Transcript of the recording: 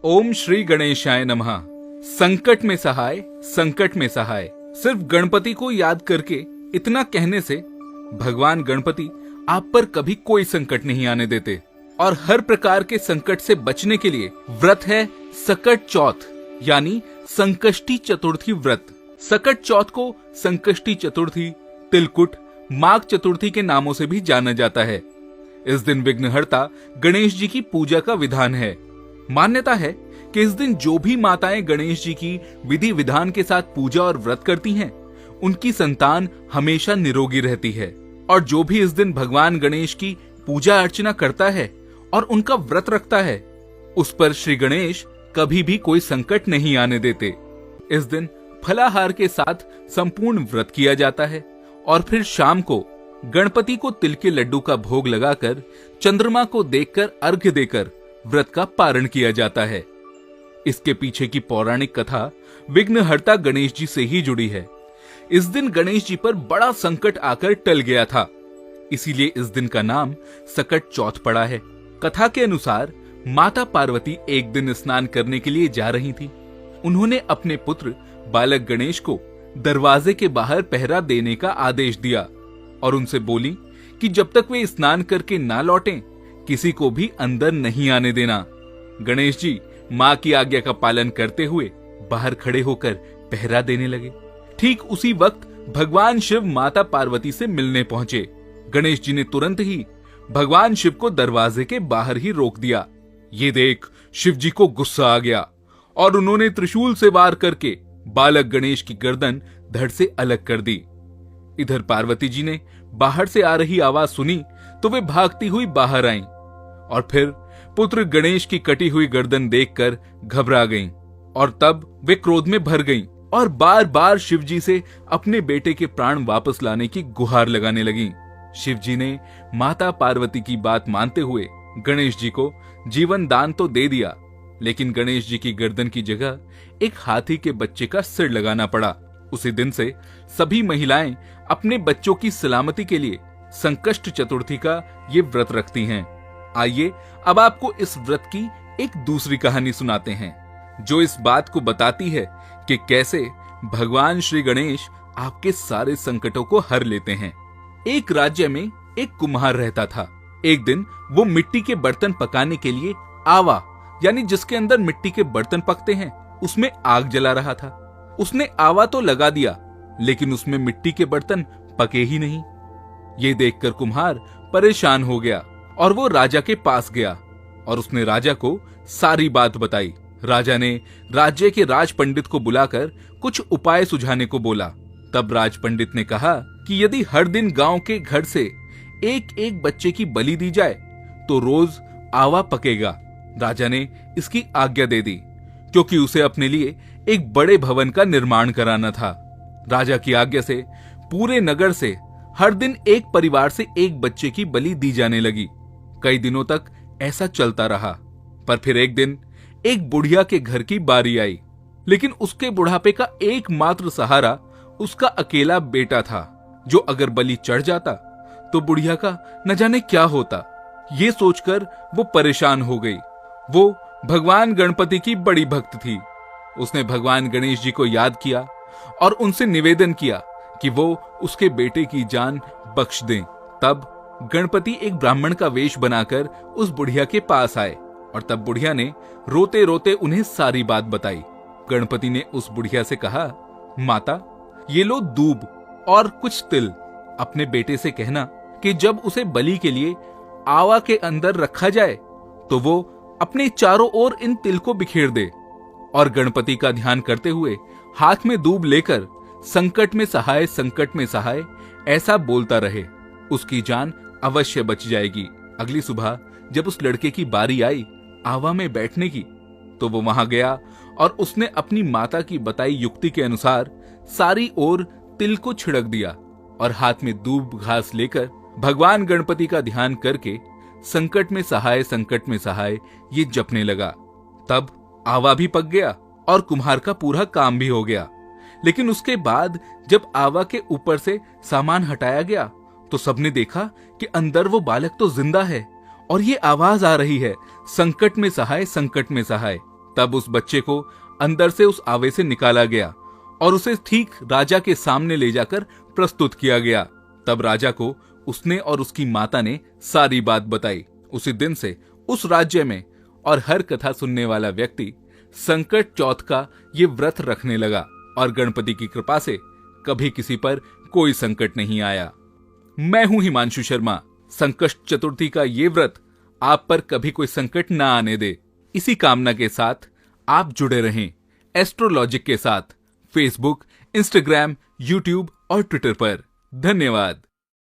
ओम श्री गणेशाय नमः। संकट में सहाय, संकट में सहाय। सिर्फ गणपति को याद करके इतना कहने से भगवान गणपति आप पर कभी कोई संकट नहीं आने देते और हर प्रकार के संकट से बचने के लिए व्रत है सकट चौथ यानी संकष्टी चतुर्थी व्रत। सकट चौथ को संकष्टी चतुर्थी, तिलकुट, माघ चतुर्थी के नामों से भी जाना जाता है। इस दिन विघ्नहर्ता गणेश जी की पूजा का विधान है। मान्यता है कि इस दिन जो भी माताएं गणेश जी की विधि विधान के साथ पूजा और व्रत करती हैं, उनकी संतान हमेशा निरोगी रहती है। और जो भी इस दिन भगवान गणेश की पूजा अर्चना करता है और उनका व्रत रखता है, उस पर श्री गणेश कभी भी कोई संकट नहीं आने देते। इस दिन फलाहार के साथ संपूर्ण व्रत किया जाता है और फिर शाम को गणपति को तिल के लड्डू का भोग लगाकर चंद्रमा को देखकर अर्घ्य देकर व्रत का पारण किया जाता है। इसके पीछे की पौराणिक कथा विघ्नहर्ता गणेश जी से ही जुड़ी है। इस दिन गणेश जी पर बड़ा संकट आकर टल गया था, इसीलिए इस दिन का नाम सकट चौथ पड़ा है। कथा के अनुसार माता पार्वती एक दिन स्नान करने के लिए जा रही थी। उन्होंने अपने पुत्र बालक गणेश को दरवाजे के बाहर पहरा देने का आदेश दिया और उनसे बोली कि जब तक वे स्नान करके ना लौटें, किसी को भी अंदर नहीं आने देना। गणेश जी मां की आज्ञा का पालन करते हुए बाहर खड़े होकर पहरा देने लगे। ठीक उसी वक्त भगवान शिव माता पार्वती से मिलने पहुंचे। गणेश जी ने तुरंत ही भगवान शिव को दरवाजे के बाहर ही रोक दिया। ये देख शिव जी को गुस्सा आ गया और उन्होंने त्रिशूल से वार करके बालक गणेश की गर्दन धड़ से अलग कर दी। इधर पार्वती जी ने बाहर से आ रही आवाज सुनी तो वे भागती हुई बाहर आईं और फिर पुत्र गणेश की कटी हुई गर्दन देखकर घबरा गईं और तब वे क्रोध में भर गईं और बार बार शिव जी से अपने बेटे के प्राण वापस लाने की गुहार लगाने लगीं। शिव जी ने माता पार्वती की बात मानते हुए गणेश जी को जीवन दान तो दे दिया, लेकिन गणेश जी की गर्दन की जगह एक हाथी के बच्चे का सिर लगाना पड़ा। उसी दिन से सभी महिलाएं अपने बच्चों की सलामती के लिए संकष्ट चतुर्थी का ये व्रत रखती हैं। आइए अब आपको इस व्रत की एक दूसरी कहानी सुनाते हैं, जो इस बात को बताती है कि कैसे भगवान श्री गणेश आपके सारे संकटों को हर लेते हैं। एक राज्य में एक कुम्हार रहता था। एक दिन वो मिट्टी के बर्तन पकाने के लिए आवा यानी जिसके अंदर मिट्टी के बर्तन पकते हैं, उसमें आग जला रहा था। उसने आवा तो लगा दिया, लेकिन उसमें मिट्टी के बर्तन पके ही नहीं। ये देखकर कुम्हार परेशान हो गया और वो राजा के पास गया और उसने राजा को सारी बात बताई। राजा ने राज्य के राज पंडित को बुलाकर कुछ उपाय सुझाने को बोला। तब राज पंडित ने कहा कि यदि हर दिन गांव के घर से एक एक बच्चे की बलि दी जाए तो रोज आवा पकेगा। राजा ने इसकी आज्ञा दे दी, क्योंकि उसे अपने लिए एक बड़े भवन का निर्माण कराना था। राजा की आज्ञा से पूरे नगर से हर दिन एक परिवार से एक बच्चे की बलि दी जाने लगी। कई दिनों तक ऐसा चलता रहा, पर फिर एक दिन एक बुढ़िया के घर की बारी आई, लेकिन उसके बुढ़ापे का एकमात्र सहारा उसका अकेला बेटा था, जो अगर बलि चढ़ जाता तो बुढ़िया का न जाने क्या होता। ये सोचकर वो परेशान हो गई। वो भगवान गणपति की बड़ी भक्त थी। उसने भगवान गणेश जी को याद किया और उनसे निवेदन किया कि वो उसके बेटे की जान बख्श दें। तब गणपति एक ब्राह्मण का वेश बनाकर उस बुढ़िया के पास आए और तब बुढ़िया ने रोते रोते उन्हें सारी बात बताई। गणपति ने उस बुढ़िया से कहा, माता, ये लो दूब और कुछ तिल। अपने बेटे से कहना कि जब उसे बलि के लिए आवा के अंदर रखा जाए तो वो अपने चारों ओर इन तिल को बिखेर दे और गणपति का ध्यान करते हुए हाथ में दूब लेकर संकट में सहाय, संकट में सहाय ऐसा बोलता रहे। उसकी जान अवश्य बच जाएगी। अगली सुबह जब उस लड़के की बारी आई आवा में बैठने की, तो वो वहां गया और उसने अपनी माता की बताई युक्ति के अनुसार सारी ओर तिल को छिड़क दिया और हाथ में दूब घास लेकर भगवान गणपति का ध्यान करके संकट में सहाय, संकट में सहाय ये जपने लगा। तब आवा भी पक गया और कुम्हार का पूरा काम भी हो गया। लेकिन उसके बाद जब आवा के ऊपर से सामान हटाया गया तो सबने देखा कि अंदर वो बालक तो जिंदा है और ये आवाज आ रही है, संकट में सहाय, संकट में सहाय। तब उस बच्चे को अंदर से उस आवे से निकाला गया और उसे ठीक राजा के सामने ले जाकर प्रस्तुत किया गया। तब राजा को उसने और उसकी माता ने सारी बात बताई। उसी दिन से उस राज्य में और हर कथा सुनने वाला व्यक्ति संकट चौथ का ये व्रत रखने लगा और गणपति की कृपा से कभी किसी पर कोई संकट नहीं आया। मैं हूं हिमांशु शर्मा। संकट चतुर्थी का ये व्रत आप पर कभी कोई संकट ना आने दे, इसी कामना के साथ आप जुड़े रहें एस्ट्रोलॉजिक के साथ फेसबुक, इंस्टाग्राम, यूट्यूब और ट्विटर पर। धन्यवाद।